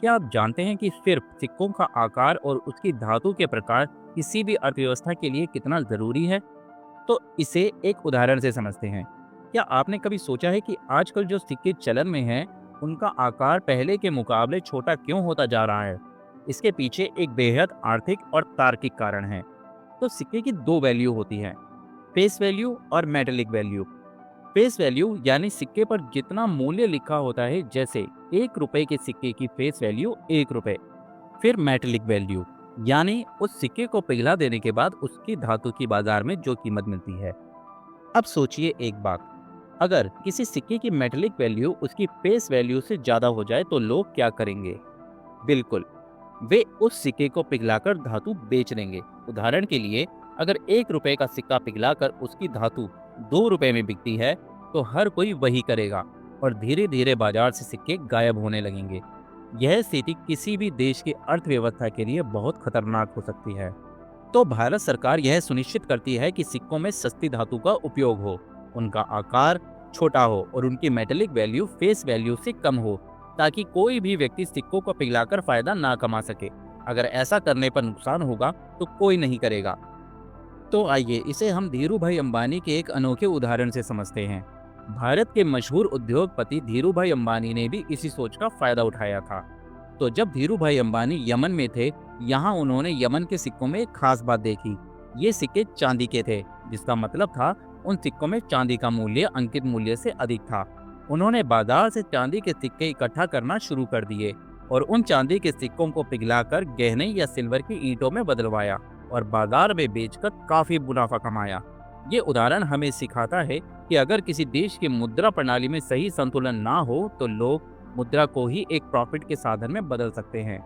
क्या आप जानते हैं कि सिर्फ सिक्कों का आकार और उसकी धातु के प्रकार किसी भी अर्थव्यवस्था के लिए कितना जरूरी है? तो इसे एक उदाहरण से समझते हैं। क्या आपने कभी सोचा है कि आजकल जो सिक्के चलन में हैं, उनका आकार पहले के मुकाबले छोटा क्यों होता जा रहा है? इसके पीछे एक बेहद आर्थिक और तार्किक कारण है। तो सिक्के की दो वैल्यू होती हैं, फेस वैल्यू और मेटेलिक वैल्यू। फेस वैल्यू यानी सिक्के पर जितना मूल्य लिखा होता है, जैसे 1 रुपए के सिक्के की फेस वैल्यू 1 रुपए। फिर मेटेलिक वैल्यू यानी उस सिक्के को पिघला देने के बाद उसकी धातु की बाजार में जो कीमत मिलती है। अब सोचिए एक बात, अगर किसी सिक्के की मेटेलिक वैल्यू उसकी फेस वैल्यू से ज्यादा हो जाए तो लोग क्या करेंगे? बिल्कुल, वे उस सिक्के को पिघलाकर धातु बेच देंगे। उदाहरण के लिए, अगर 1 रुपए का सिक्का पिघलाकर उसकी धातु 2 रुपए में बिकती है, तो हर कोई वही करेगा और धीरे धीरे बाजार से सिक्के गायब होने लगेंगे। यह स्थिति किसी भी देश की अर्थव्यवस्था के लिए बहुत खतरनाक हो सकती है। तो भारत सरकार यह सुनिश्चित करती है कि सिक्कों में सस्ती धातु का उपयोग हो, उनका आकार छोटा हो और उनकी मेटेलिक वैल्यू फेस वैल्यू से कम हो, ताकि कोई भी व्यक्ति सिक्कों को पिघलाकर फायदा ना कमा सके। अगर ऐसा करने पर नुकसान होगा तो कोई नहीं करेगा। तो आइए इसे हम धीरू भाई अंबानी के एक अनोखे उदाहरण से समझते हैं। भारत के मशहूर उद्योगपति धीरू भाई अंबानी ने भी इसी सोच का फायदा उठाया था। तो जब धीरू भाई अंबानी यमन में थे, यहाँ उन्होंने यमन के सिक्कों में एक खास बात देखी। ये सिक्के चांदी के थे, जिसका मतलब था उन सिक्कों में चांदी का मूल्य अंकित मूल्य से अधिक था। उन्होंने बाजार से चांदी के सिक्के इकट्ठा करना शुरू कर दिए और उन चांदी के सिक्कों को पिघलाकर गहने या सिल्वर की ईंटों में बदलवाया और बाजार में बेचकर काफी मुनाफा कमाया। ये उदाहरण हमें सिखाता है कि अगर किसी देश की मुद्रा प्रणाली में सही संतुलन ना हो तो लोग मुद्रा को ही एक प्रॉफिट के साधन में बदल सकते हैं।